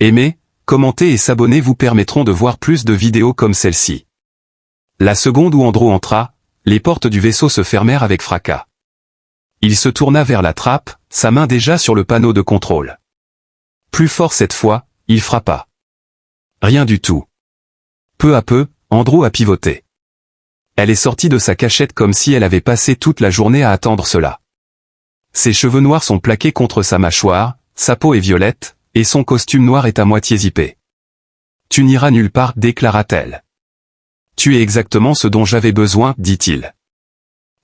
Aimer, commenter et s'abonner vous permettront de voir plus de vidéos comme celle-ci. La seconde où Andrew entra, les portes du vaisseau se fermèrent avec fracas. Il se tourna vers la trappe, sa main déjà sur le panneau de contrôle. Plus fort cette fois, il frappa. Rien du tout. Peu à peu, Andrew a pivoté. Elle est sortie de sa cachette comme si elle avait passé toute la journée à attendre cela. Ses cheveux noirs sont plaqués contre sa mâchoire, sa peau est violette, et son costume noir est à moitié zippé. « Tu n'iras nulle part, déclara-t-elle. « Tu es exactement ce dont j'avais besoin, dit-il.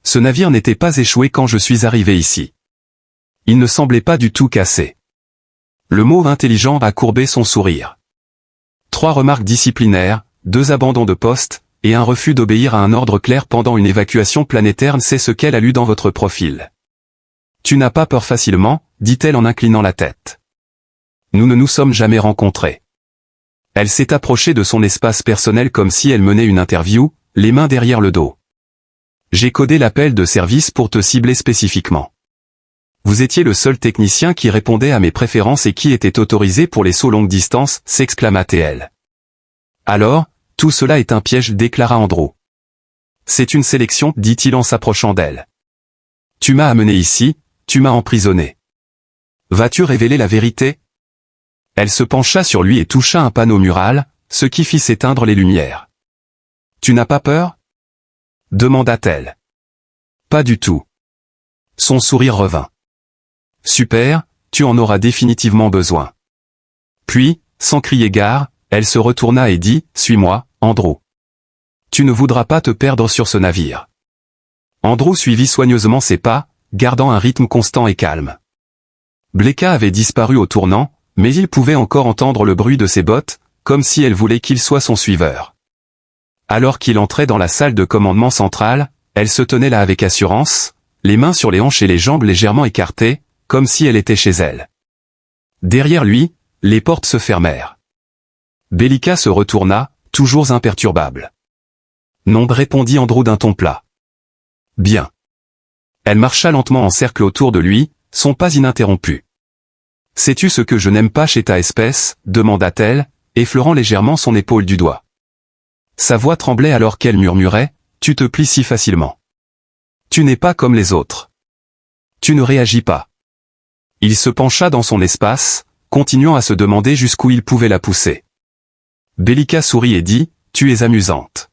Ce navire n'était pas échoué quand je suis arrivé ici. Il ne semblait pas du tout cassé. » Le mot intelligent a courbé son sourire. 3 remarques disciplinaires, 2 abandons de poste, et un refus d'obéir à un ordre clair pendant une évacuation planétaire, c'est ce qu'elle a lu dans votre profil. Tu n'as pas peur facilement, dit-elle en inclinant la tête. Nous ne nous sommes jamais rencontrés. Elle s'est approchée de son espace personnel comme si elle menait une interview, les mains derrière le dos. J'ai codé l'appel de service pour te cibler spécifiquement. Vous étiez le seul technicien qui répondait à mes préférences et qui était autorisé pour les sauts longue distance, s'exclama-t-elle. Alors, tout cela est un piège, déclara Andrew. C'est une sélection, dit-il en s'approchant d'elle. Tu m'as amené ici, tu m'as emprisonné. Vas-tu révéler la vérité? Elle se pencha sur lui et toucha un panneau mural, ce qui fit s'éteindre les lumières. Tu n'as pas peur? Demanda-t-elle. Pas du tout. Son sourire revint. Super, tu en auras définitivement besoin. Puis, sans crier gare, elle se retourna et dit, suis-moi, Andrew. Tu ne voudras pas te perdre sur ce navire. Andrew suivit soigneusement ses pas, gardant un rythme constant et calme. Blecca avait disparu au tournant, mais il pouvait encore entendre le bruit de ses bottes, comme si elle voulait qu'il soit son suiveur. Alors qu'il entrait dans la salle de commandement centrale, elle se tenait là avec assurance, les mains sur les hanches et les jambes légèrement écartées, comme si elle était chez elle. Derrière lui, les portes se fermèrent. Belica se retourna, toujours imperturbable. Non, répondit Andrew d'un ton plat. Bien. Elle marcha lentement en cercle autour de lui, son pas ininterrompu. Sais-tu ce que je n'aime pas chez ta espèce, demanda-t-elle, effleurant légèrement son épaule du doigt. Sa voix tremblait alors qu'elle murmurait, tu te plies si facilement. Tu n'es pas comme les autres. Tu ne réagis pas. Il se pencha dans son espace, continuant à se demander jusqu'où il pouvait la pousser. Belica sourit et dit, tu es amusante.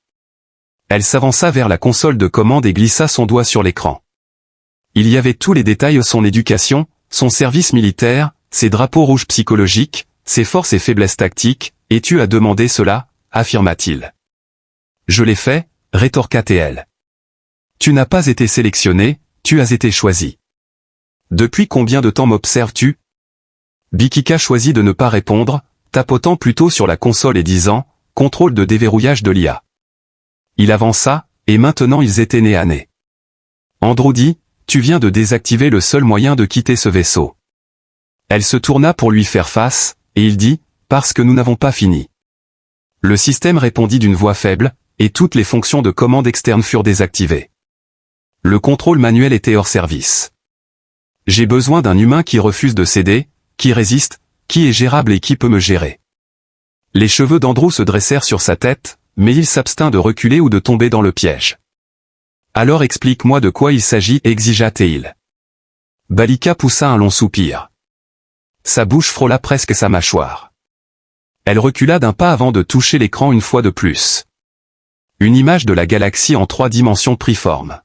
Elle s'avança vers la console de commande et glissa son doigt sur l'écran. Il y avait tous les détails, son éducation, son service militaire, ses drapeaux rouges psychologiques, ses forces et faiblesses tactiques, et tu as demandé cela, affirma-t-il. Je l'ai fait, rétorqua-t-elle. Tu n'as pas été sélectionné, tu as été choisi. Depuis combien de temps m'observes-tu? Bikika choisit de ne pas répondre, tapotant plutôt sur la console et disant, contrôle de déverrouillage de l'IA. Il avança, et maintenant ils étaient nez à nez. Andrew dit, tu viens de désactiver le seul moyen de quitter ce vaisseau. Elle se tourna pour lui faire face, et il dit, parce que nous n'avons pas fini. Le système répondit d'une voix faible, et toutes les fonctions de commande externe furent désactivées. Le contrôle manuel était hors service. J'ai besoin d'un humain qui refuse de céder, qui résiste, qui est gérable et qui peut me gérer. Les cheveux d'Andrew se dressèrent sur sa tête, mais il s'abstint de reculer ou de tomber dans le piège. Alors explique-moi de quoi il s'agit, exigea-t-il. Belica poussa un long soupir. Sa bouche frôla presque sa mâchoire. Elle recula d'un pas avant de toucher l'écran une fois de plus. Une image de la galaxie en 3 dimensions prit forme.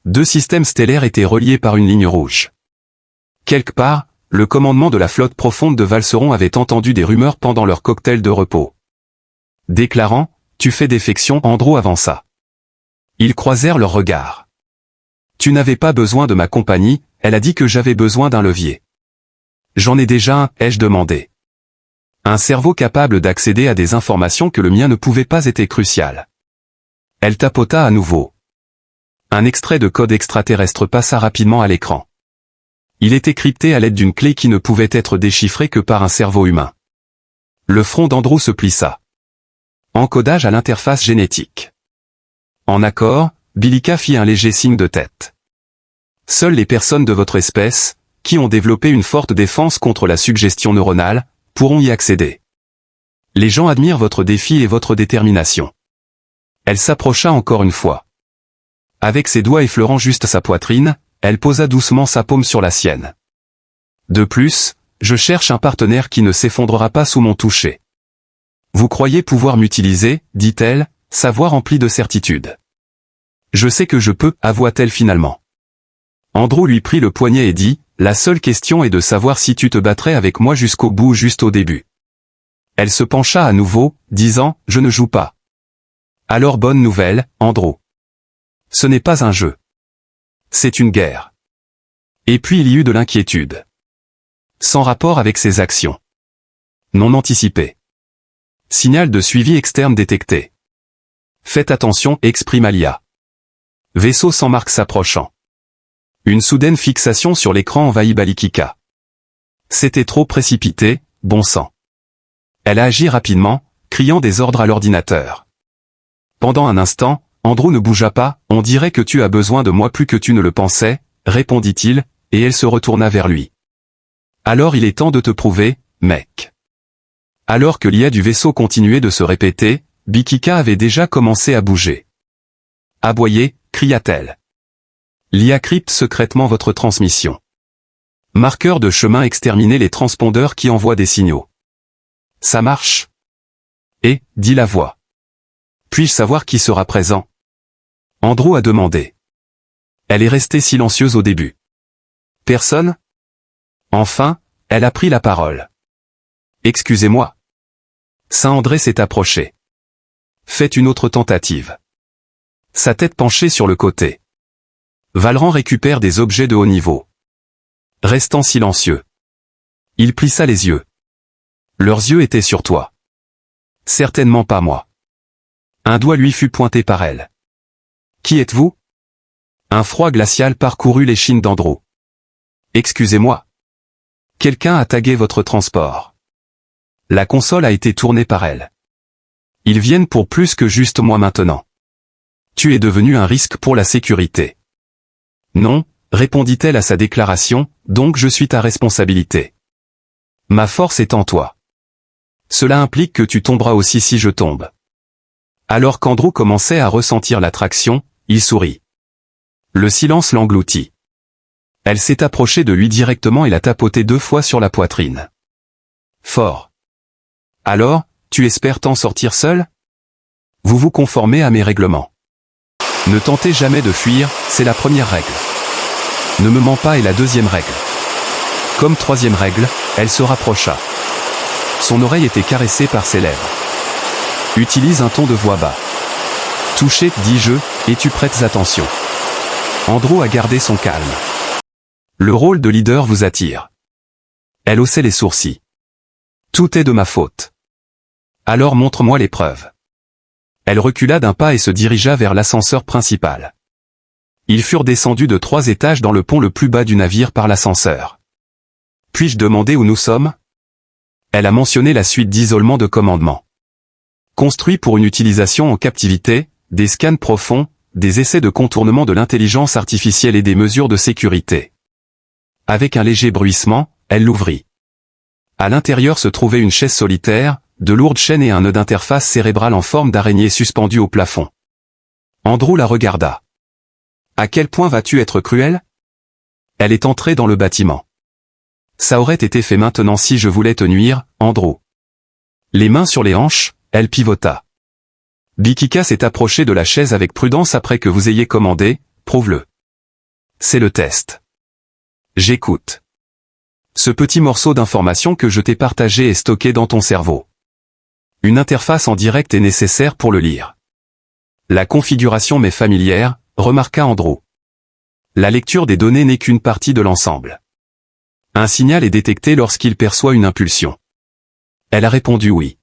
2 systèmes stellaires étaient reliés par une ligne rouge. Quelque part, le commandement de la flotte profonde de Valseron avait entendu des rumeurs pendant leur cocktail de repos. Déclarant, tu fais défection, Andrew avança. Ils croisèrent leurs regards. Tu n'avais pas besoin de ma compagnie, elle a dit que j'avais besoin d'un levier. J'en ai déjà un, ai-je demandé. Un cerveau capable d'accéder à des informations que le mien ne pouvait pas être crucial. Elle tapota à nouveau. Un extrait de code extraterrestre passa rapidement à l'écran. Il était crypté à l'aide d'une clé qui ne pouvait être déchiffrée que par un cerveau humain. Le front d'Andrew se plissa. Encodage à l'interface génétique. En accord, Belica fit un léger signe de tête. Seules les personnes de votre espèce, qui ont développé une forte défense contre la suggestion neuronale, pourront y accéder. Les gens admirent votre défi et votre détermination. Elle s'approcha encore une fois. Avec ses doigts effleurant juste sa poitrine, elle posa doucement sa paume sur la sienne. De plus, je cherche un partenaire qui ne s'effondrera pas sous mon toucher. Vous croyez pouvoir m'utiliser, dit-elle, sa voix remplie de certitude. Je sais que je peux, avoua-t-elle finalement. Andrew lui prit le poignet et dit, la seule question est de savoir si tu te battrais avec moi jusqu'au bout ou juste au début. Elle se pencha à nouveau, disant, je ne joue pas. Alors bonne nouvelle, Andrew. Ce n'est pas un jeu. C'est une guerre. Et puis il y eut de l'inquiétude. Sans rapport avec ses actions. Non anticipé. Signal de suivi externe détecté. Faites attention, exprima Lia. Vaisseau sans marque s'approchant. Une soudaine fixation sur l'écran envahit Balikika. C'était trop précipité, bon sang. Elle a agi rapidement, criant des ordres à l'ordinateur. Pendant un instant, Andrew ne bougea pas, on dirait que tu as besoin de moi plus que tu ne le pensais, répondit-il, et elle se retourna vers lui. Alors il est temps de te prouver, mec. Alors que l'IA du vaisseau continuait de se répéter, Bikika avait déjà commencé à bouger. Aboyez, cria-t-elle. L'IA crypte secrètement votre transmission. Marqueur de chemin exterminer les transpondeurs qui envoient des signaux. Ça marche? Et, dit la voix. Puis-je savoir qui sera présent? Andrew a demandé. Elle est restée silencieuse au début. Personne? Enfin, elle a pris la parole. Excusez-moi. Saint-André s'est approché. Faites une autre tentative. Sa tête penchée sur le côté. Valran récupère des objets de haut niveau. Restant silencieux. Il plissa les yeux. Leurs yeux étaient sur toi. Certainement pas moi. Un doigt lui fut pointé par elle. Qui êtes-vous? Un froid glacial parcourut l'échine d'Andrew. Excusez-moi. Quelqu'un a tagué votre transport. La console a été tournée par elle. Ils viennent pour plus que juste moi maintenant. Tu es devenu un risque pour la sécurité. Non, répondit-elle à sa déclaration, donc je suis ta responsabilité. Ma force est en toi. Cela implique que tu tomberas aussi si je tombe. Alors qu'Andrew commençait à ressentir l'attraction, il sourit. Le silence l'engloutit. Elle s'est approchée de lui directement et l'a tapoté 2 fois sur la poitrine. Fort. Alors, tu espères t'en sortir seul? Vous vous conformez à mes règlements. Ne tentez jamais de fuir, c'est la première règle. Ne me mens pas est la deuxième règle. Comme troisième règle, elle se rapprocha. Son oreille était caressée par ses lèvres. Utilise un ton de voix bas. Touché, dis-je, et tu prêtes attention. Andrew a gardé son calme. Le rôle de leader vous attire. Elle haussait les sourcils. Tout est de ma faute. Alors montre-moi les preuves. Elle recula d'un pas et se dirigea vers l'ascenseur principal. Ils furent descendus de 3 étages dans le pont le plus bas du navire par l'ascenseur. Puis-je demander où nous sommes? Elle a mentionné la suite d'isolement de commandement. Construit pour une utilisation en captivité, des scans profonds, des essais de contournement de l'intelligence artificielle et des mesures de sécurité. Avec un léger bruissement, elle l'ouvrit. À l'intérieur se trouvait une chaise solitaire, de lourdes chaînes et un nœud d'interface cérébrale en forme d'araignée suspendu au plafond. Andrew la regarda. À quel point vas-tu être cruel? Elle est entrée dans le bâtiment. Ça aurait été fait maintenant si je voulais te nuire, Andrew. Les mains sur les hanches, elle pivota. Bikika s'est approché de la chaise avec prudence après que vous ayez commandé, prouve-le. C'est le test. J'écoute. Ce petit morceau d'information que je t'ai partagé est stocké dans ton cerveau. Une interface en direct est nécessaire pour le lire. La configuration m'est familière, remarqua Andrew. La lecture des données n'est qu'une partie de l'ensemble. Un signal est détecté lorsqu'il perçoit une impulsion. Elle a répondu oui.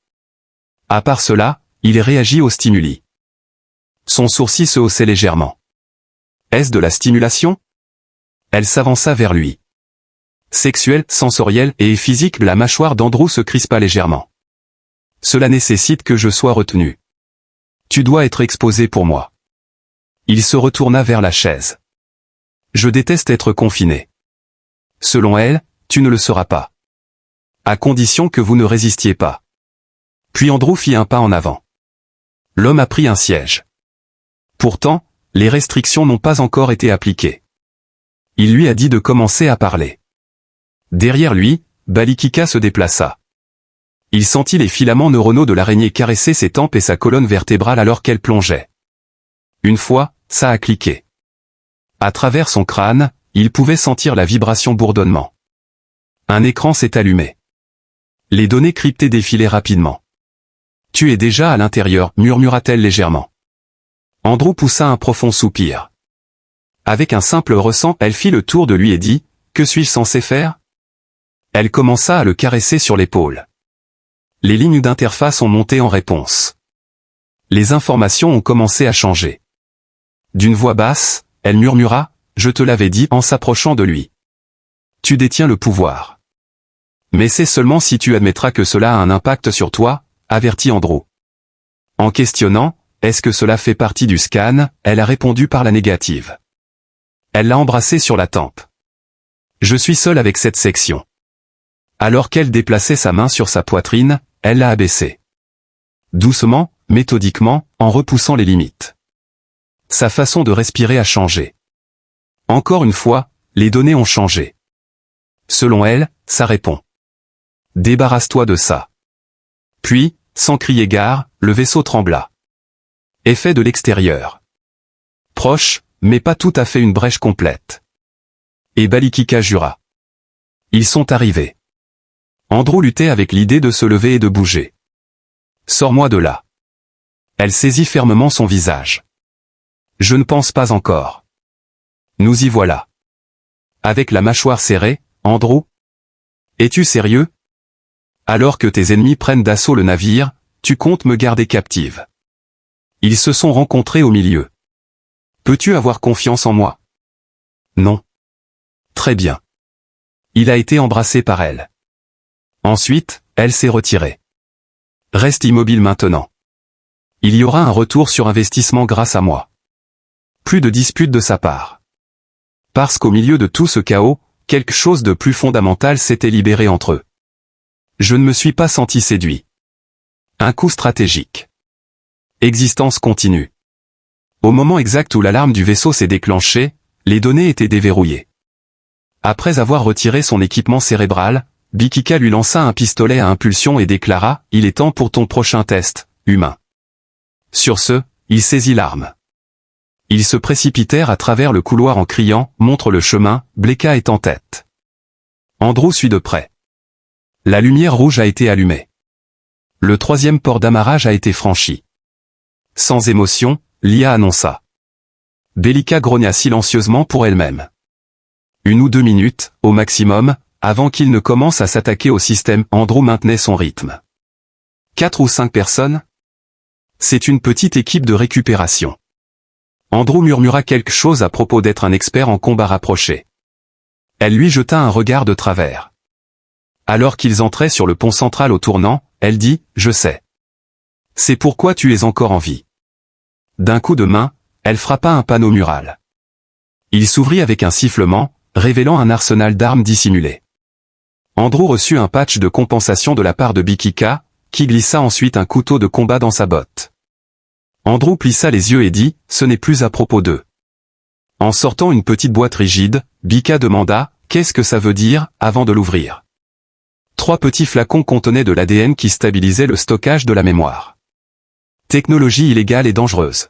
À part cela, il réagit au stimuli. Son sourcil se haussait légèrement. Est-ce de la stimulation? Elle s'avança vers lui. Sexuelle, sensorielle et physique, la mâchoire d'Andrew se crispa légèrement. Cela nécessite que je sois retenu. Tu dois être exposé pour moi. Il se retourna vers la chaise. Je déteste être confiné. Selon elle, tu ne le seras pas. À condition que vous ne résistiez pas. Puis Andrew fit un pas en avant. L'homme a pris un siège. Pourtant, les restrictions n'ont pas encore été appliquées. Il lui a dit de commencer à parler. Derrière lui, Balikika se déplaça. Il sentit les filaments neuronaux de l'araignée caresser ses tempes et sa colonne vertébrale alors qu'elle plongeait. Une fois, ça a cliqué. À travers son crâne, il pouvait sentir la vibration bourdonnement. Un écran s'est allumé. Les données cryptées défilaient rapidement. « Tu es déjà à l'intérieur » murmura-t-elle légèrement. Andrew poussa un profond soupir. Avec un simple ressent, elle fit le tour de lui et dit « Que suis-je censé faire ?» Elle commença à le caresser sur l'épaule. Les lignes d'interface ont monté en réponse. Les informations ont commencé à changer. D'une voix basse, elle murmura « Je te l'avais dit » en s'approchant de lui. « Tu détiens le pouvoir. Mais c'est seulement si tu admettras que cela a un impact sur toi, avertit Andrew. En questionnant « Est-ce que cela fait partie du scan ?» elle a répondu par la négative. Elle l'a embrassé sur la tempe. « Je suis seule avec cette section. » Alors qu'elle déplaçait sa main sur sa poitrine, elle l'a abaissée. Doucement, méthodiquement, en repoussant les limites. Sa façon de respirer a changé. Encore une fois, les données ont changé. Selon elle, ça répond. Débarrasse-toi de ça. Puis, sans crier gare, le vaisseau trembla. Effet de l'extérieur. Proche, mais pas tout à fait une brèche complète. Et Balikika jura. Ils sont arrivés. Andrew luttait avec l'idée de se lever et de bouger. Sors-moi de là. Elle saisit fermement son visage. Je ne pense pas encore. Nous y voilà. Avec la mâchoire serrée, Andrew. Es-tu sérieux? Alors que tes ennemis prennent d'assaut le navire, tu comptes me garder captive. Ils se sont rencontrés au milieu. Peux-tu avoir confiance en moi? Non. Très bien. Il a été embrassé par elle. Ensuite, elle s'est retirée. Reste immobile maintenant. Il y aura un retour sur investissement grâce à moi. Plus de dispute de sa part. Parce qu'au milieu de tout ce chaos, quelque chose de plus fondamental s'était libéré entre eux. Je ne me suis pas senti séduit. Un coup stratégique. Existence continue. Au moment exact où l'alarme du vaisseau s'est déclenchée, les données étaient déverrouillées. Après avoir retiré son équipement cérébral, Balikika lui lança un pistolet à impulsion et déclara « Il est temps pour ton prochain test, humain ». Sur ce, il saisit l'arme. Ils se précipitèrent à travers le couloir en criant « Montre le chemin, Bleka est en tête ». Andrew suit de près. La lumière rouge a été allumée. Le troisième port d'amarrage a été franchi. Sans émotion, l'IA annonça. Balikika grogna silencieusement pour elle-même. 1 ou 2 minutes, au maximum, avant qu'il ne commence à s'attaquer au système, Andrew maintenait son rythme. 4 ou 5 personnes? C'est une petite équipe de récupération. Andrew murmura quelque chose à propos d'être un expert en combat rapproché. Elle lui jeta un regard de travers. Alors qu'ils entraient sur le pont central au tournant, elle dit « Je sais. C'est pourquoi tu es encore en vie. » D'un coup de main, elle frappa un panneau mural. Il s'ouvrit avec un sifflement, révélant un arsenal d'armes dissimulées. Andrew reçut un patch de compensation de la part de Balikika, qui glissa ensuite un couteau de combat dans sa botte. Andrew plissa les yeux et dit « Ce n'est plus à propos d'eux. » En sortant une petite boîte rigide, Balikika demanda « Qu'est-ce que ça veut dire ?» avant de l'ouvrir. 3 petits flacons contenaient de l'ADN qui stabilisait le stockage de la mémoire. Technologie illégale et dangereuse.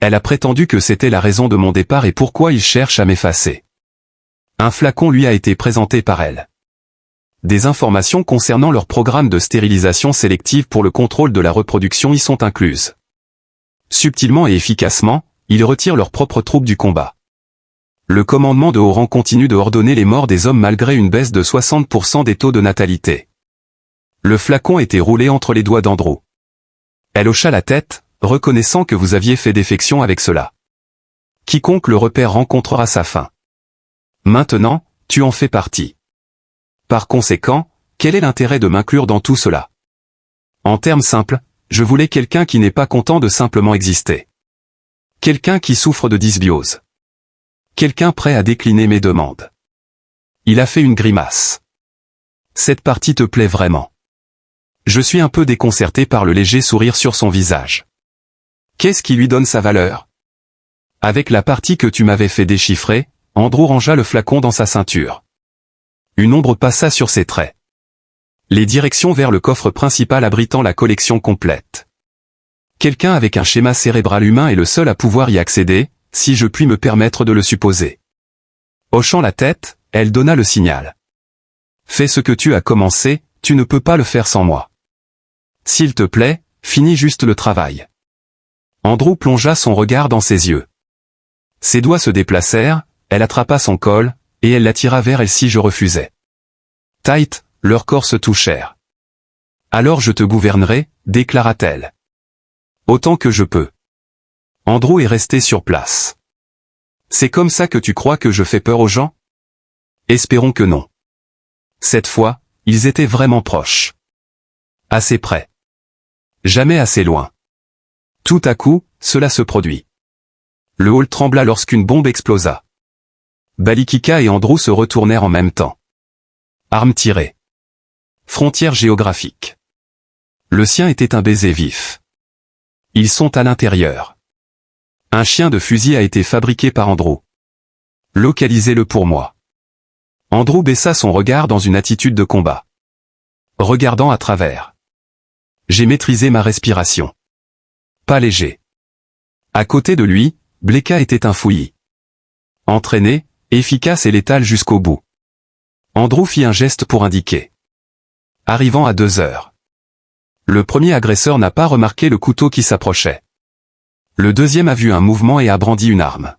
Elle a prétendu que c'était la raison de mon départ et pourquoi il cherche à m'effacer. Un flacon lui a été présenté par elle. Des informations concernant leur programme de stérilisation sélective pour le contrôle de la reproduction y sont incluses. Subtilement et efficacement, ils retirent leurs propres troupes du combat. Le commandement de haut rang continue de ordonner les morts des hommes malgré une baisse de 60% des taux de natalité. Le flacon était roulé entre les doigts d'Andrew. Elle hocha la tête, reconnaissant que vous aviez fait défection avec cela. Quiconque le repère rencontrera sa fin. Maintenant, tu en fais partie. Par conséquent, quel est l'intérêt de m'inclure dans tout cela? En termes simples, je voulais quelqu'un qui n'est pas content de simplement exister. Quelqu'un qui souffre de dysbiose. Quelqu'un prêt à décliner mes demandes. Il a fait une grimace. Cette partie te plaît vraiment. Je suis un peu déconcerté par le léger sourire sur son visage. Qu'est-ce qui lui donne sa valeur? Avec la partie que tu m'avais fait déchiffrer, Andrew rangea le flacon dans sa ceinture. Une ombre passa sur ses traits. Les directions vers le coffre principal abritant la collection complète. Quelqu'un avec un schéma cérébral humain est le seul à pouvoir y accéder, si je puis me permettre de le supposer. Hochant la tête, elle donna le signal. Fais ce que tu as commencé, tu ne peux pas le faire sans moi. S'il te plaît, finis juste le travail. Andrew plongea son regard dans ses yeux. Ses doigts se déplacèrent, elle attrapa son col, et elle l'attira vers elle si je refusais. Tight, leurs corps se touchèrent. Alors je te gouvernerai, déclara-t-elle. Autant que je peux. Andrew est resté sur place. C'est comme ça que tu crois que je fais peur aux gens? Espérons que non. Cette fois, ils étaient vraiment proches. Assez près. Jamais assez loin. Tout à coup, cela se produit. Le hall trembla lorsqu'une bombe explosa. Balikika et Andrew se retournèrent en même temps. Armes tirées. Frontière géographique. Le sien était un baiser vif. Ils sont à l'intérieur. Un chien de fusil a été fabriqué par Andrew. Localisez-le pour moi. Andrew baissa son regard dans une attitude de combat. Regardant à travers. J'ai maîtrisé ma respiration. Pas léger. À côté de lui, Bleka était un fouillis. Entraîné, efficace et létal jusqu'au bout. Andrew fit un geste pour indiquer. Arrivant à 2 heures. Le premier agresseur n'a pas remarqué le couteau qui s'approchait. Le deuxième a vu un mouvement et a brandi une arme.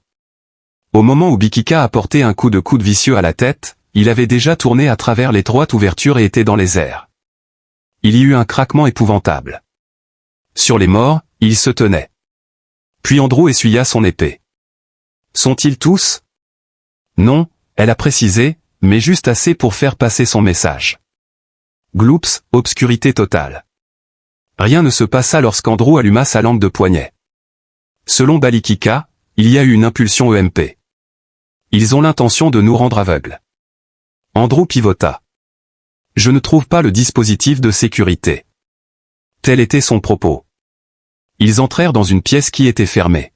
Au moment où Bikika a porté un coup de coude vicieux à la tête, il avait déjà tourné à travers l'étroite ouverture et était dans les airs. Il y eut un craquement épouvantable. Sur les morts, il se tenait. Puis Andrew essuya son épée. Sont-ils tous? Non, elle a précisé, mais juste assez pour faire passer son message. Gloops, obscurité totale. Rien ne se passa lorsqu'Andrew alluma sa lampe de poignet. Selon Balikika, il y a eu une impulsion EMP. Ils ont l'intention de nous rendre aveugles. Andrew pivota. Je ne trouve pas le dispositif de sécurité. Tel était son propos. Ils entrèrent dans une pièce qui était fermée.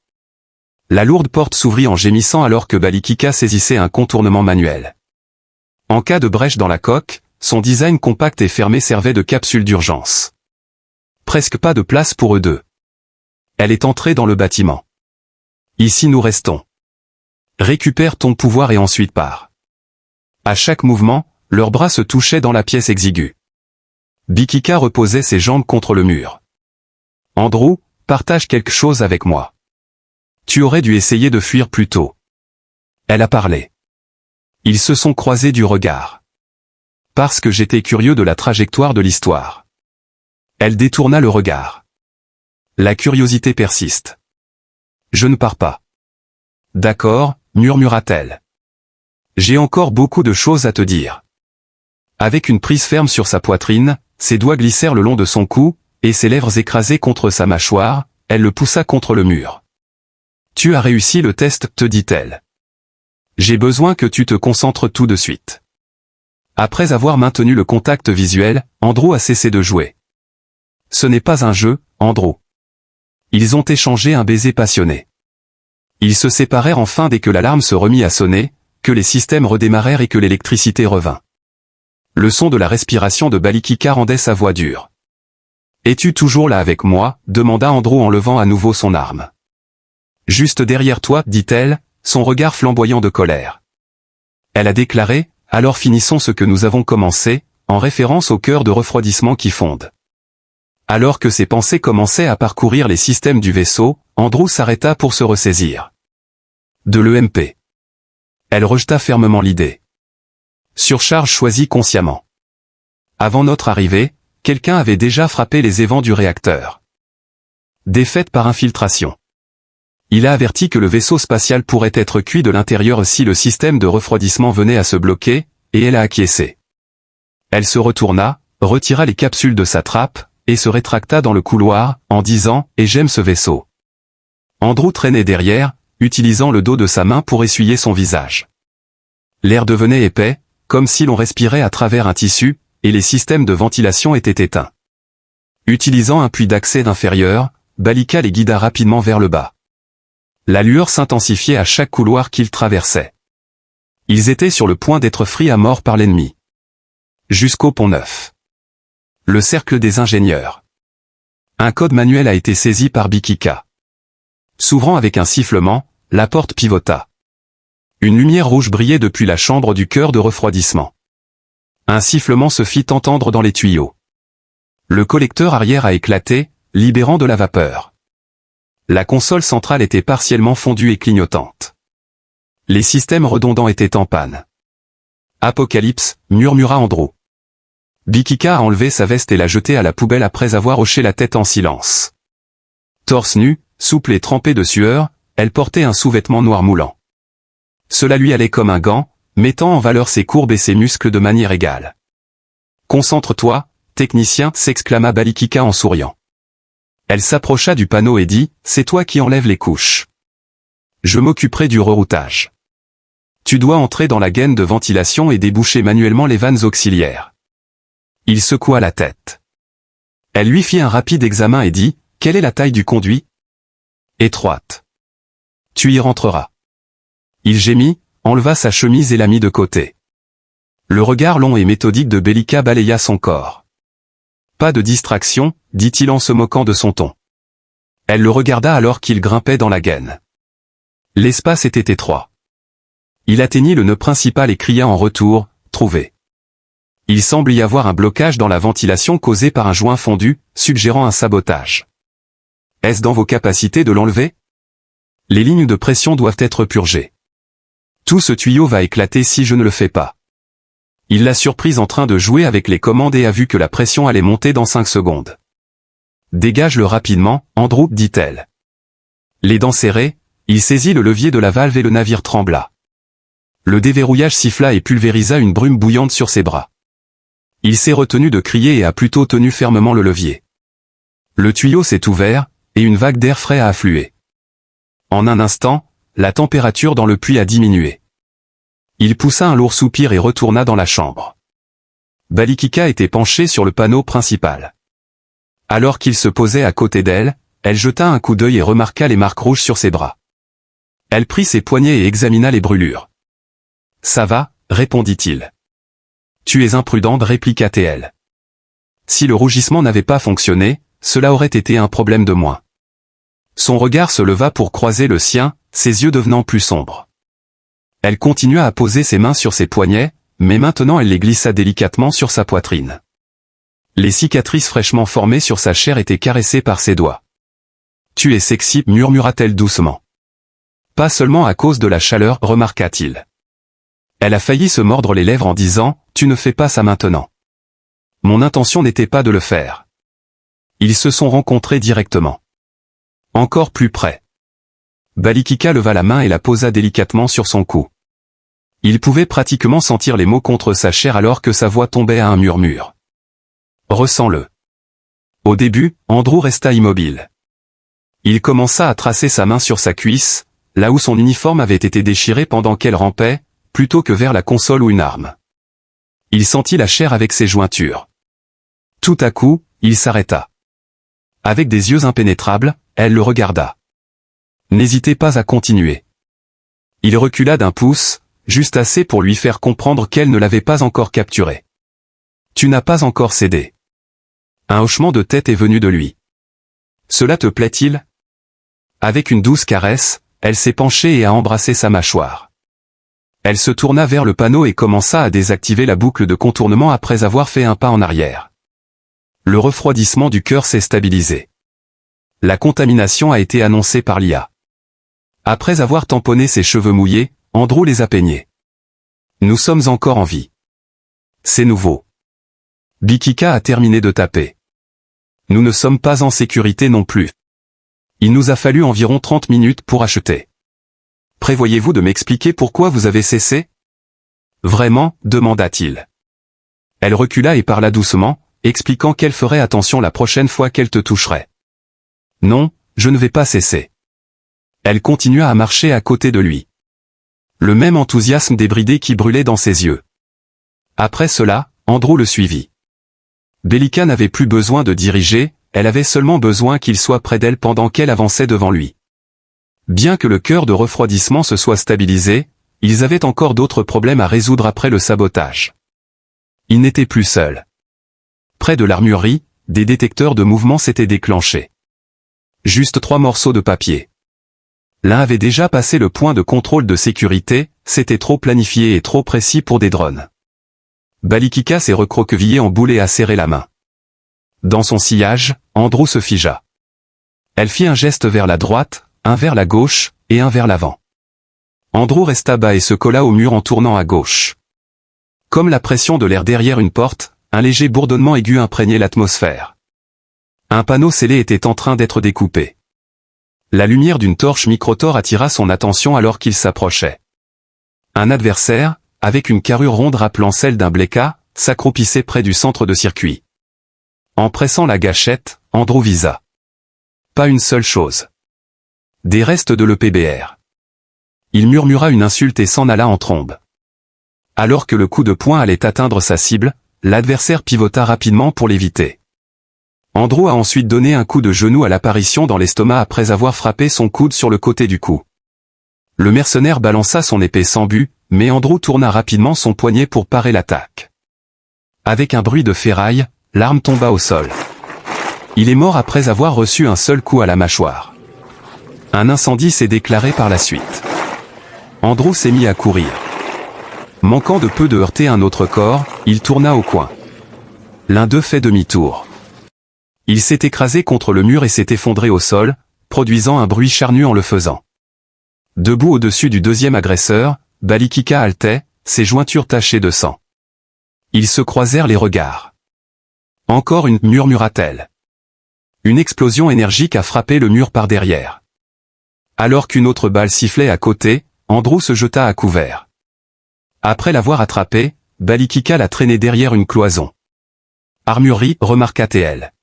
La lourde porte s'ouvrit en gémissant alors que Balikika saisissait un contournement manuel. En cas de brèche dans la coque, son design compact et fermé servait de capsule d'urgence. Presque pas de place pour eux deux. Elle est entrée dans le bâtiment. Ici nous restons. Récupère ton pouvoir et ensuite pars. À chaque mouvement, leurs bras se touchaient dans la pièce exiguë. Bikika reposait ses jambes contre le mur. Andrew, partage quelque chose avec moi. Tu aurais dû essayer de fuir plus tôt. Elle a parlé. Ils se sont croisés du regard. Parce que j'étais curieux de la trajectoire de l'histoire. Elle détourna le regard. La curiosité persiste. Je ne pars pas. D'accord, murmura-t-elle. J'ai encore beaucoup de choses à te dire. Avec une prise ferme sur sa poitrine, ses doigts glissèrent le long de son cou, et ses lèvres écrasées contre sa mâchoire, elle le poussa contre le mur. Tu as réussi le test, te dit-elle. J'ai besoin que tu te concentres tout de suite. Après avoir maintenu le contact visuel, Andrew a cessé de jouer. Ce n'est pas un jeu, Andrew. Ils ont échangé un baiser passionné. Ils se séparèrent enfin dès que l'alarme se remit à sonner, que les systèmes redémarrèrent et que l'électricité revint. Le son de la respiration de Balikika rendait sa voix dure. « Es-tu toujours là avec moi ?» demanda Andrew en levant à nouveau son arme. « Juste derrière toi, dit-elle, son regard flamboyant de colère. Elle a déclaré, « Alors finissons ce que nous avons commencé », en référence au cœur de refroidissement qui fonde. Alors que ses pensées commençaient à parcourir les systèmes du vaisseau, Andrew s'arrêta pour se ressaisir. De l'EMP. Elle rejeta fermement l'idée. Surcharge choisie consciemment. Avant notre arrivée, quelqu'un avait déjà frappé les évents du réacteur. Défaite par infiltration. Il a averti que le vaisseau spatial pourrait être cuit de l'intérieur si le système de refroidissement venait à se bloquer, et elle a acquiescé. Elle se retourna, retira les capsules de sa trappe, et se rétracta dans le couloir, en disant « Et j'aime ce vaisseau ». Andrew traînait derrière, utilisant le dos de sa main pour essuyer son visage. L'air devenait épais, comme si l'on respirait à travers un tissu, et les systèmes de ventilation étaient éteints. Utilisant un puits d'accès inférieur, Balika les guida rapidement vers le bas. La lueur s'intensifiait à chaque couloir qu'ils traversaient. Ils étaient sur le point d'être frits à mort par l'ennemi. Jusqu'au pont Neuf. Le cercle des ingénieurs. Un code manuel a été saisi par Bikika. S'ouvrant avec un sifflement, la porte pivota. Une lumière rouge brillait depuis la chambre du cœur de refroidissement. Un sifflement se fit entendre dans les tuyaux. Le collecteur arrière a éclaté, libérant de la vapeur. La console centrale était partiellement fondue et clignotante. Les systèmes redondants étaient en panne. Apocalypse, murmura Andrew. Bikika a enlevé sa veste et l'a jetée à la poubelle après avoir hoché la tête en silence. Torse nu, souple et trempé de sueur, elle portait un sous-vêtement noir moulant. Cela lui allait comme un gant, mettant en valeur ses courbes et ses muscles de manière égale. « Concentre-toi, technicien » s'exclama Balikika en souriant. Elle s'approcha du panneau et dit « C'est toi qui enlèves les couches. Je m'occuperai du reroutage. Tu dois entrer dans la gaine de ventilation et déboucher manuellement les vannes auxiliaires. » Il secoua la tête. Elle lui fit un rapide examen et dit « Quelle est la taille du conduit ?»« Étroite. Tu y rentreras. » Il gémit, enleva sa chemise et la mit de côté. Le regard long et méthodique de Balika balaya son corps. « Pas de distraction, dit-il en se moquant de son ton. Elle le regarda alors qu'il grimpait dans la gaine. L'espace était étroit. Il atteignit le nœud principal et cria en retour, « Trouvé !» Il semble y avoir un blocage dans la ventilation causé par un joint fondu, suggérant un sabotage. Est-ce dans vos capacités de l'enlever? Les lignes de pression doivent être purgées. Tout ce tuyau va éclater si je ne le fais pas. Il l'a surprise en train de jouer avec les commandes et a vu que la pression allait monter dans 5 secondes. Dégage-le rapidement, Andrew, dit-elle. Les dents serrées, il saisit le levier de la valve et le navire trembla. Le déverrouillage siffla et pulvérisa une brume bouillante sur ses bras. Il s'est retenu de crier et a plutôt tenu fermement le levier. Le tuyau s'est ouvert, et une vague d'air frais a afflué. En un instant, la température dans le puits a diminué. Il poussa un lourd soupir et retourna dans la chambre. Balikika était penchée sur le panneau principal. Alors qu'il se posait à côté d'elle, elle jeta un coup d'œil et remarqua les marques rouges sur ses bras. Elle prit ses poignets et examina les brûlures. « Ça va » répondit-il. « Tu es imprudente » répliqua T.L. Si le rougissement n'avait pas fonctionné, cela aurait été un problème de moins. Son regard se leva pour croiser le sien, ses yeux devenant plus sombres. Elle continua à poser ses mains sur ses poignets, mais maintenant elle les glissa délicatement sur sa poitrine. Les cicatrices fraîchement formées sur sa chair étaient caressées par ses doigts. « Tu es sexy » murmura-t-elle doucement. « Pas seulement à cause de la chaleur » remarqua-t-il. Elle a failli se mordre les lèvres en disant « Tu ne fais pas ça maintenant. » Mon intention n'était pas de le faire. Ils se sont rencontrés directement. Encore plus près. Balikika leva la main et la posa délicatement sur son cou. Il pouvait pratiquement sentir les mots contre sa chair alors que sa voix tombait à un murmure. Ressens-le. Au début, Andrew resta immobile. Il commença à tracer sa main sur sa cuisse, là où son uniforme avait été déchiré pendant qu'elle rampait, plutôt que vers la console ou une arme. Il sentit la chair avec ses jointures. Tout à coup, il s'arrêta. Avec des yeux impénétrables, elle le regarda. N'hésitez pas à continuer. Il recula d'un pouce, juste assez pour lui faire comprendre qu'elle ne l'avait pas encore capturé. Tu n'as pas encore cédé. Un hochement de tête est venu de lui. Cela te plaît-il? Avec une douce caresse, elle s'est penchée et a embrassé sa mâchoire. Elle se tourna vers le panneau et commença à désactiver la boucle de contournement après avoir fait un pas en arrière. Le refroidissement du cœur s'est stabilisé. La contamination a été annoncée par l'IA. Après avoir tamponné ses cheveux mouillés, Andrew les a peignés. Nous sommes encore en vie. C'est nouveau. Bikika a terminé de taper. Nous ne sommes pas en sécurité non plus. Il nous a fallu environ 30 minutes pour acheter. Prévoyez-vous de m'expliquer pourquoi vous avez cessé? Vraiment, demanda-t-il. Elle recula et parla doucement, expliquant qu'elle ferait attention la prochaine fois qu'elle te toucherait. Non, je ne vais pas cesser. Elle continua à marcher à côté de lui. Le même enthousiasme débridé qui brûlait dans ses yeux. Après cela, Andrew le suivit. Bellica n'avait plus besoin de diriger, elle avait seulement besoin qu'il soit près d'elle pendant qu'elle avançait devant lui. Bien que le cœur de refroidissement se soit stabilisé, ils avaient encore d'autres problèmes à résoudre après le sabotage. Ils n'étaient plus seuls. Près de l'armurerie, des détecteurs de mouvement s'étaient déclenchés. Juste 3 morceaux de papier. L'un avait déjà passé le point de contrôle de sécurité, c'était trop planifié et trop précis pour des drones. Balikika s'est recroquevillé en boule et a serré la main. Dans son sillage, Andrew se figea. Elle fit un geste vers la droite, un vers la gauche, et un vers l'avant. Andrew resta bas et se colla au mur en tournant à gauche. Comme la pression de l'air derrière une porte, un léger bourdonnement aigu imprégnait l'atmosphère. Un panneau scellé était en train d'être découpé. La lumière d'une torche microtor attira son attention alors qu'il s'approchait. Un adversaire, avec une carrure ronde rappelant celle d'un Bleka, s'accroupissait près du centre de circuit. En pressant la gâchette, Andrew visa. Pas une seule chose. Des restes de l'EPBR. Il murmura une insulte et s'en alla en trombe. Alors que le coup de poing allait atteindre sa cible, l'adversaire pivota rapidement pour l'éviter. Andrew a ensuite donné un coup de genou à l'apparition dans l'estomac après avoir frappé son coude sur le côté du cou. Le mercenaire balança son épée sans but, mais Andrew tourna rapidement son poignet pour parer l'attaque. Avec un bruit de ferraille, l'arme tomba au sol. Il est mort après avoir reçu un seul coup à la mâchoire. Un incendie s'est déclaré par la suite. Andrew s'est mis à courir. Manquant de peu de heurter un autre corps, il tourna au coin. L'un d'eux fait demi-tour. Il s'est écrasé contre le mur et s'est effondré au sol, produisant un bruit charnu en le faisant. Debout au-dessus du deuxième agresseur, Balikika haletait, ses jointures tachées de sang. Ils se croisèrent les regards. Encore une, murmura-t-elle. Une explosion énergique a frappé le mur par derrière. Alors qu'une autre balle sifflait à côté, Andrew se jeta à couvert. Après l'avoir attrapé, Balikika l'a traîné derrière une cloison. Armurerie, remarqua TL.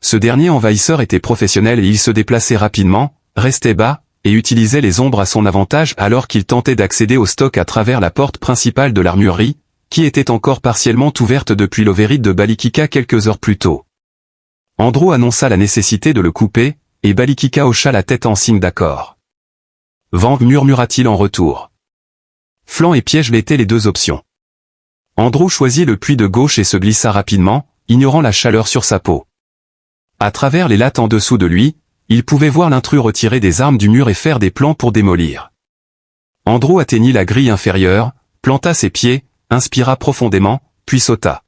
Ce dernier envahisseur était professionnel et il se déplaçait rapidement, restait bas, et utilisait les ombres à son avantage alors qu'il tentait d'accéder au stock à travers la porte principale de l'armurerie, qui était encore partiellement ouverte depuis l'override de Balikika quelques heures plus tôt. Andrew annonça la nécessité de le couper, et Balikika hocha la tête en signe d'accord. Vang, murmura-t-il en retour. Flanc et piège étaient les deux options. Andrew choisit le puits de gauche et se glissa rapidement, ignorant la chaleur sur sa peau. À travers les lattes en dessous de lui, il pouvait voir l'intrus retirer des armes du mur et faire des plans pour démolir. Andrew atteignit la grille inférieure, planta ses pieds, inspira profondément, puis sauta.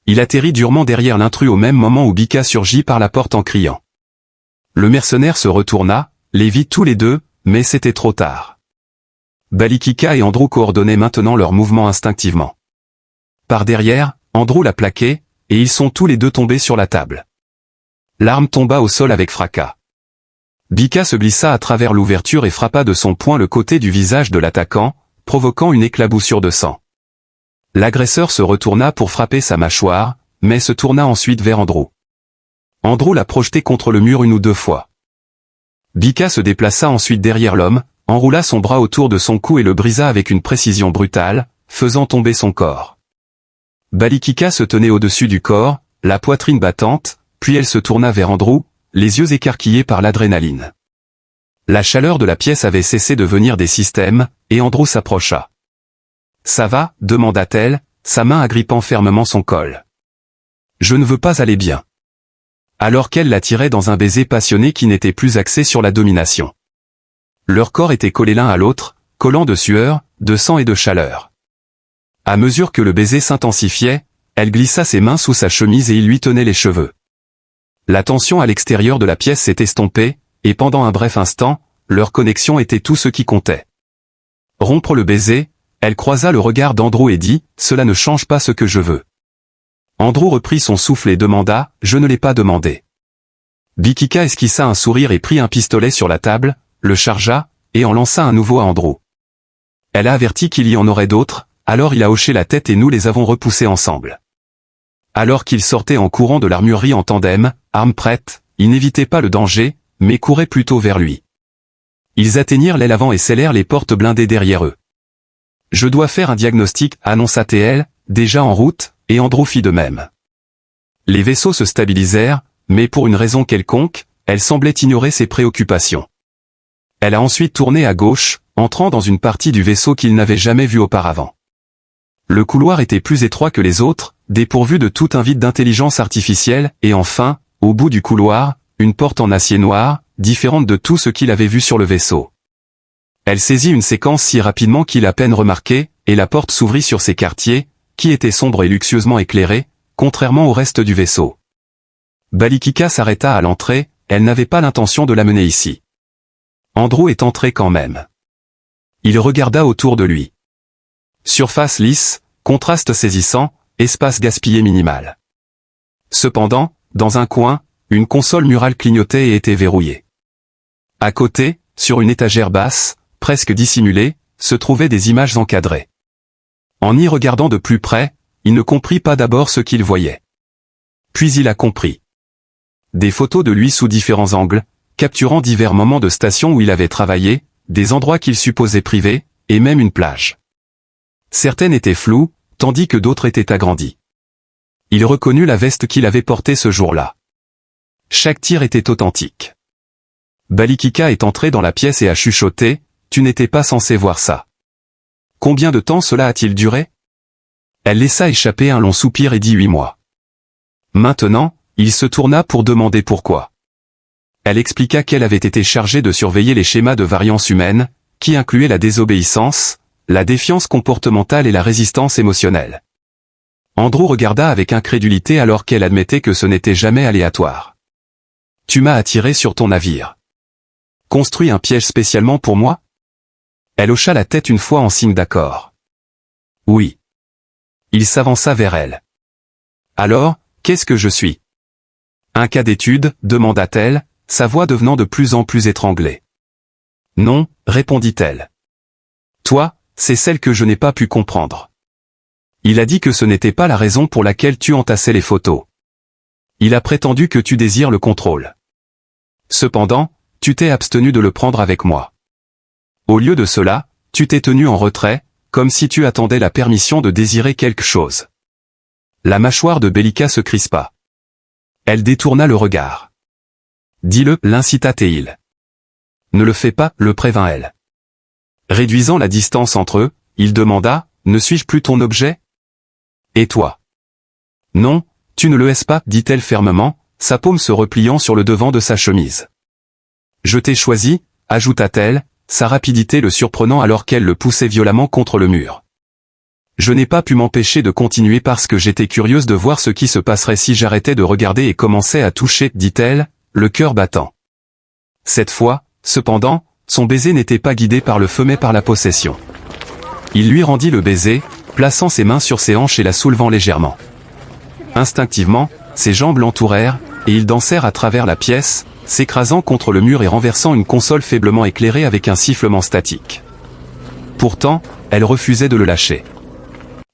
Il atterrit durement derrière l'intrus au même moment où Bika surgit par la porte en criant. Le mercenaire se retourna, les vit tous les deux, mais c'était trop tard. Balikika et Andrew coordonnaient maintenant leurs mouvements instinctivement. Par derrière, Andrew l'a plaqué, et ils sont tous les deux tombés sur la table. L'arme tomba au sol avec fracas. Bika se glissa à travers l'ouverture et frappa de son poing le côté du visage de l'attaquant, provoquant une éclaboussure de sang. L'agresseur se retourna pour frapper sa mâchoire, mais se tourna ensuite vers Andrew. Andrew l'a projeté contre le mur une ou deux fois. Bika se déplaça ensuite derrière l'homme, enroula son bras autour de son cou et le brisa avec une précision brutale, faisant tomber son corps. Balikika se tenait au-dessus du corps, la poitrine battante, puis elle se tourna vers Andrew, les yeux écarquillés par l'adrénaline. La chaleur de la pièce avait cessé de venir des systèmes, et Andrew s'approcha. « Ça va ?» demanda-t-elle, sa main agrippant fermement son col. « Je ne veux pas aller bien. » Alors qu'elle l'attirait dans un baiser passionné qui n'était plus axé sur la domination. Leurs corps étaient collés l'un à l'autre, collants de sueur, de sang et de chaleur. À mesure que le baiser s'intensifiait, elle glissa ses mains sous sa chemise et il lui tenait les cheveux. La tension à l'extérieur de la pièce s'est estompée, et pendant un bref instant, leur connexion était tout ce qui comptait. Rompre le baiser, elle croisa le regard d'Andrew et dit « Cela ne change pas ce que je veux ». Andrew reprit son souffle et demanda « Je ne l'ai pas demandé ». Bikika esquissa un sourire et prit un pistolet sur la table, le chargea, et en lança un nouveau à Andrew. Elle a averti qu'il y en aurait d'autres, alors il a hoché la tête et nous les avons repoussés ensemble. Alors qu'ils sortaient en courant de l'armurerie en tandem, armes prêtes, ils n'évitaient pas le danger, mais couraient plutôt vers lui. Ils atteignirent l'aile avant et scellèrent les portes blindées derrière eux. « Je dois faire un diagnostic » annonça TL, déjà en route, et Andrew fit de même. Les vaisseaux se stabilisèrent, mais pour une raison quelconque, elle semblait ignorer ses préoccupations. Elle a ensuite tourné à gauche, entrant dans une partie du vaisseau qu'il n'avait jamais vue auparavant. Le couloir était plus étroit que les autres, dépourvu de tout invite d'intelligence artificielle, et enfin, au bout du couloir, une porte en acier noir, différente de tout ce qu'il avait vu sur le vaisseau. Elle saisit une séquence si rapidement qu'il à peine remarqué, et la porte s'ouvrit sur ses quartiers, qui étaient sombres et luxueusement éclairés, contrairement au reste du vaisseau. Balikika s'arrêta à l'entrée, elle n'avait pas l'intention de l'amener ici. Andrew est entré quand même. Il regarda autour de lui. Surface lisse, contraste saisissant, espace gaspillé minimal. Cependant, dans un coin, une console murale clignotait et était verrouillée. À côté, sur une étagère basse, presque dissimulée, se trouvaient des images encadrées. En y regardant de plus près, il ne comprit pas d'abord ce qu'il voyait. Puis il a compris. Des photos de lui sous différents angles, capturant divers moments de station où il avait travaillé, des endroits qu'il supposait privés, et même une plage. Certaines étaient floues, tandis que d'autres étaient agrandies. Il reconnut la veste qu'il avait portée ce jour-là. Chaque tir était authentique. Balikika est entré dans la pièce et a chuchoté, « Tu n'étais pas censé voir ça. » Combien de temps cela a-t-il duré? Elle laissa échapper un long soupir et dit 8 mois. Maintenant, il se tourna pour demander pourquoi. Elle expliqua qu'elle avait été chargée de surveiller les schémas de variance humaine, qui incluaient la désobéissance, la défiance comportementale et la résistance émotionnelle. Andrew regarda avec incrédulité alors qu'elle admettait que ce n'était jamais aléatoire. « Tu m'as attiré sur ton navire. Construit un piège spécialement pour moi ?» Elle hocha la tête une fois en signe d'accord. « Oui. » Il s'avança vers elle. « Alors, qu'est-ce que je suis ?» « Un cas d'étude, demanda-t-elle, sa voix devenant de plus en plus étranglée. « Non, répondit-elle. Toi, c'est celle que je n'ai pas pu comprendre. Il a dit que ce n'était pas la raison pour laquelle tu entassais les photos. Il a prétendu que tu désires le contrôle. Cependant, tu t'es abstenu de le prendre avec moi. Au lieu de cela, tu t'es tenu en retrait, comme si tu attendais la permission de désirer quelque chose. » La mâchoire de Belika se crispa. Elle détourna le regard. « Dis-le, l'incita Théil. »« Ne le fais pas, le prévint elle. » Réduisant la distance entre eux, il demanda, « Ne suis-je plus ton objet ?»« Et toi ?»« Non, tu ne le es pas, dit-elle fermement, sa paume se repliant sur le devant de sa chemise. « Je t'ai choisi, ajouta-t-elle, sa rapidité le surprenant alors qu'elle le poussait violemment contre le mur. Je n'ai pas pu m'empêcher de continuer parce que j'étais curieuse de voir ce qui se passerait si j'arrêtais de regarder et commençais à toucher, dit-elle, le cœur battant. Cette fois, cependant, son baiser n'était pas guidé par le feu mais par la possession. Il lui rendit le baiser, plaçant ses mains sur ses hanches et la soulevant légèrement. Instinctivement, ses jambes l'entourèrent, et ils dansèrent à travers la pièce, s'écrasant contre le mur et renversant une console faiblement éclairée avec un sifflement statique. Pourtant, elle refusait de le lâcher.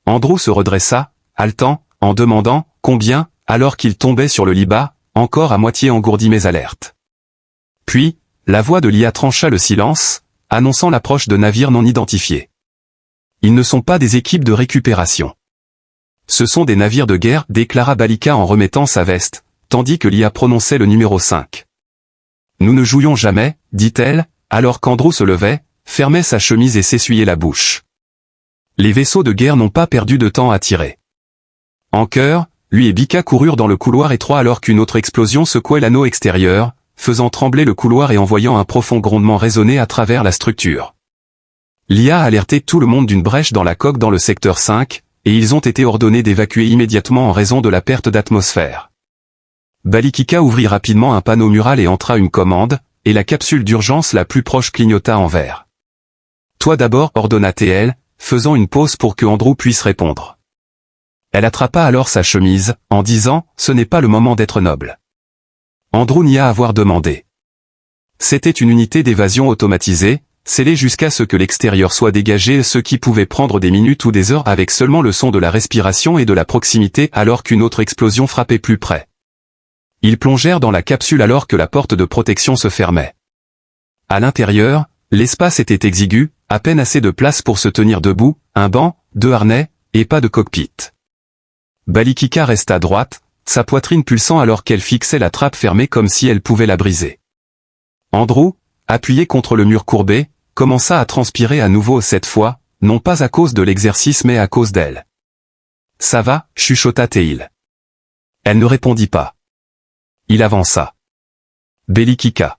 Andrew se redressa, haletant, en demandant « Combien ?» alors qu'il tombait sur le lit bas, encore à moitié engourdi mais alerte. Puis, la voix de Lia trancha le silence, annonçant l'approche de navires non identifiés. Ils ne sont pas des équipes de récupération. Ce sont des navires de guerre, déclara Balika en remettant sa veste, tandis que Lia prononçait le numéro 5. Nous ne jouions jamais, dit-elle, alors qu'Andrew se levait, fermait sa chemise et s'essuyait la bouche. Les vaisseaux de guerre n'ont pas perdu de temps à tirer. En chœur, lui et Bika coururent dans le couloir étroit alors qu'une autre explosion secouait l'anneau extérieur, faisant trembler le couloir et envoyant un profond grondement résonner à travers la structure. Lia a alerté tout le monde d'une brèche dans la coque dans le secteur 5, et ils ont été ordonnés d'évacuer immédiatement en raison de la perte d'atmosphère. Balikika ouvrit rapidement un panneau mural et entra une commande, et la capsule d'urgence la plus proche clignota en vert. Toi d'abord, ordonna Théil, faisant une pause pour que Andrew puisse répondre. Elle attrapa alors sa chemise, en disant « Ce n'est pas le moment d'être noble. » Andrew nia avoir demandé. C'était une unité d'évasion automatisée, scellée jusqu'à ce que l'extérieur soit dégagé, ce qui pouvait prendre des minutes ou des heures avec seulement le son de la respiration et de la proximité alors qu'une autre explosion frappait plus près. Ils plongèrent dans la capsule alors que la porte de protection se fermait. À l'intérieur, l'espace était exigu, à peine assez de place pour se tenir debout, un banc, 2 harnais, et pas de cockpit. Balikika resta à droite, sa poitrine pulsant alors qu'elle fixait la trappe fermée comme si elle pouvait la briser. Andrew, appuyé contre le mur courbé, commença à transpirer à nouveau cette fois, non pas à cause de l'exercice mais à cause d'elle. « Ça va » chuchota Teil. Elle ne répondit pas. Il avança. « Balikika. »«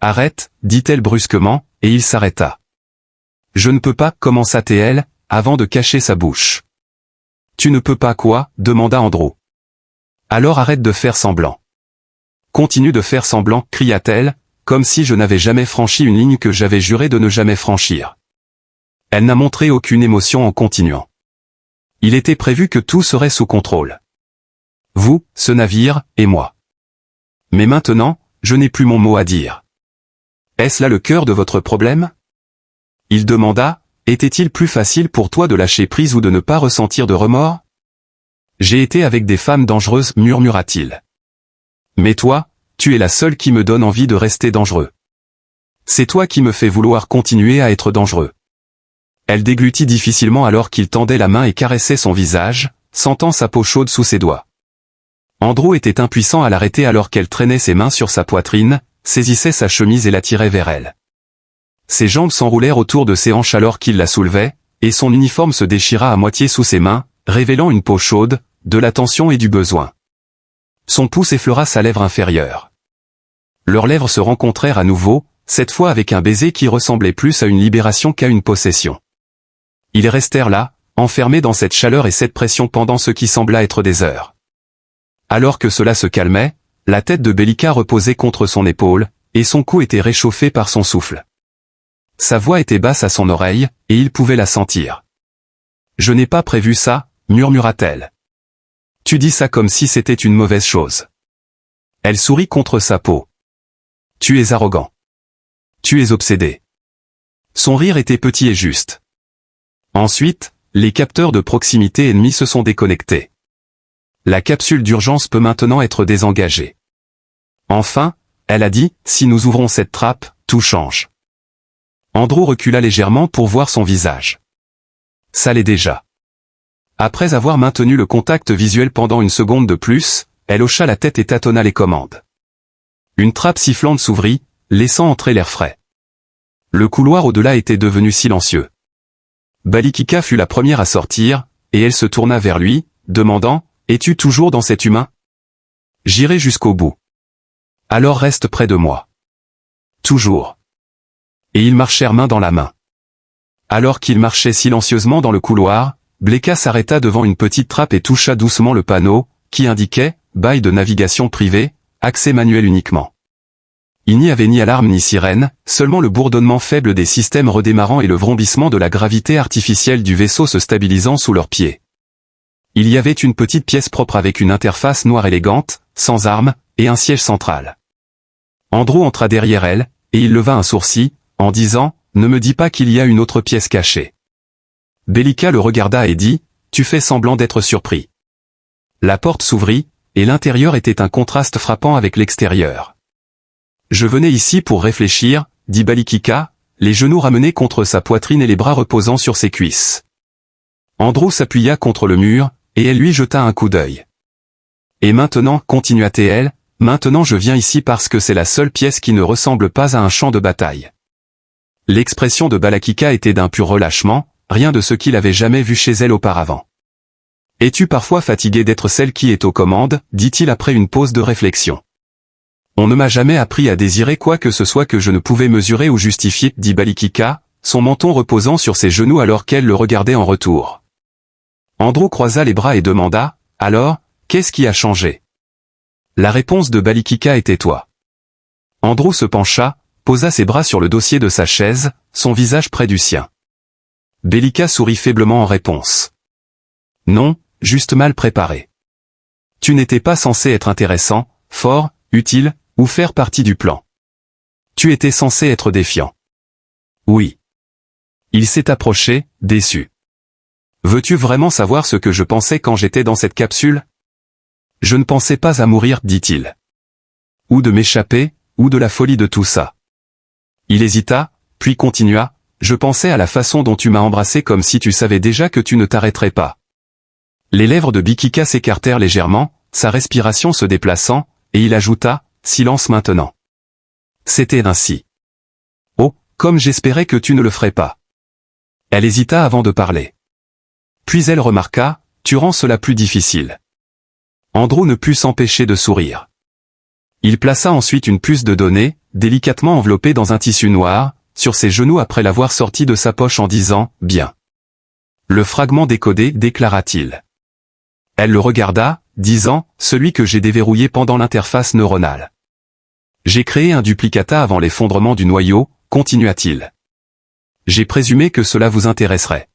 Arrête » dit-elle brusquement, et il s'arrêta. « Je ne peux pas » commença Teil, avant de cacher sa bouche. « Tu ne peux pas quoi » demanda Andrew. « Alors arrête de faire semblant. »« Continue de faire semblant » cria-t-elle, comme si je n'avais jamais franchi une ligne que j'avais juré de ne jamais franchir. Elle n'a montré aucune émotion en continuant. Il était prévu que tout serait sous contrôle. Vous, ce navire, et moi. Mais maintenant, je n'ai plus mon mot à dire. Est-ce là le cœur de votre problème? Il demanda, était-il plus facile pour toi de lâcher prise ou de ne pas ressentir de remords? J'ai été avec des femmes dangereuses, murmura-t-il. Mais toi, tu es la seule qui me donne envie de rester dangereux. C'est toi qui me fais vouloir continuer à être dangereux. Elle déglutit difficilement alors qu'il tendait la main et caressait son visage, sentant sa peau chaude sous ses doigts. Andrew était impuissant à l'arrêter alors qu'elle traînait ses mains sur sa poitrine, saisissait sa chemise et la tirait vers elle. Ses jambes s'enroulèrent autour de ses hanches alors qu'il la soulevait, et son uniforme se déchira à moitié sous ses mains, révélant une peau chaude, de la tension et du besoin. Son pouce effleura sa lèvre inférieure. Leurs lèvres se rencontrèrent à nouveau, cette fois avec un baiser qui ressemblait plus à une libération qu'à une possession. Ils restèrent là, enfermés dans cette chaleur et cette pression pendant ce qui sembla être des heures. Alors que cela se calmait, la tête de Belika reposait contre son épaule, et son cou était réchauffé par son souffle. Sa voix était basse à son oreille, et il pouvait la sentir. « Je n'ai pas prévu ça » murmura-t-elle. « Tu dis ça comme si c'était une mauvaise chose. » Elle sourit contre sa peau. « Tu es arrogant. Tu es obsédé. » Son rire était petit et juste. Ensuite, les capteurs de proximité ennemis se sont déconnectés. La capsule d'urgence peut maintenant être désengagée. Enfin, elle a dit, si nous ouvrons cette trappe, tout change. Andrew recula légèrement pour voir son visage. Ça l'est déjà. Après avoir maintenu le contact visuel pendant une seconde de plus, elle hocha la tête et tâtonna les commandes. Une trappe sifflante s'ouvrit, laissant entrer l'air frais. Le couloir au-delà était devenu silencieux. Balikika fut la première à sortir, et elle se tourna vers lui, demandant, « Es-tu toujours dans cet humain? J'irai jusqu'au bout. Alors reste près de moi. » Toujours. Et ils marchèrent main dans la main. Alors qu'ils marchaient silencieusement dans le couloir, Belika s'arrêta devant une petite trappe et toucha doucement le panneau, qui indiquait « Bail de navigation privée, accès manuel uniquement ». Il n'y avait ni alarme ni sirène, seulement le bourdonnement faible des systèmes redémarrant et le vrombissement de la gravité artificielle du vaisseau se stabilisant sous leurs pieds. Il y avait une petite pièce propre avec une interface noire élégante, sans armes, et un siège central. Andrew entra derrière elle, et il leva un sourcil, en disant « Ne me dis pas qu'il y a une autre pièce cachée. » Belika le regarda et dit « Tu fais semblant d'être surpris. » La porte s'ouvrit, et l'intérieur était un contraste frappant avec l'extérieur. « Je venais ici pour réfléchir, » dit Balikika, les genoux ramenés contre sa poitrine et les bras reposant sur ses cuisses. Andrew s'appuya contre le mur, et elle lui jeta un coup d'œil. « Et maintenant, continua-t-elle, maintenant je viens ici parce que c'est la seule pièce qui ne ressemble pas à un champ de bataille. » L'expression de Balikika était d'un pur relâchement, rien de ce qu'il avait jamais vu chez elle auparavant. « Es-tu parfois fatigué d'être celle qui est aux commandes » dit-il après une pause de réflexion. « On ne m'a jamais appris à désirer quoi que ce soit que je ne pouvais mesurer ou justifier, dit Balikika, son menton reposant sur ses genoux alors qu'elle le regardait en retour. Andrew croisa les bras et demanda, « Alors, qu'est-ce qui a changé ?» La réponse de Balikika était toi. Andrew se pencha, posa ses bras sur le dossier de sa chaise, son visage près du sien. Belika sourit faiblement en réponse. « Non, juste mal préparé. Tu n'étais pas censé être intéressant, fort, utile, ou faire partie du plan. Tu étais censé être défiant. » Oui. Il s'est approché, déçu. « Veux-tu vraiment savoir ce que je pensais quand j'étais dans cette capsule ? Je ne pensais pas à mourir, dit-il. Ou de m'échapper, ou de la folie de tout ça. » Il hésita, puis continua, je pensais à la façon dont tu m'as embrassé comme si tu savais déjà que tu ne t'arrêterais pas. Les lèvres de Bikika s'écartèrent légèrement, sa respiration se déplaçant, et il ajouta, silence maintenant. C'était ainsi. Oh, comme j'espérais que tu ne le ferais pas. Elle hésita avant de parler. Puis elle remarqua, tu rends cela plus difficile. Andrew ne put s'empêcher de sourire. Il plaça ensuite une puce de données, délicatement enveloppée dans un tissu noir, sur ses genoux après l'avoir sortie de sa poche en disant « Bien ». Le fragment décodé, déclara-t-il. Elle le regarda, disant « Celui que j'ai déverrouillé pendant l'interface neuronale. J'ai créé un duplicata avant l'effondrement du noyau », continua-t-il. J'ai présumé que cela vous intéresserait.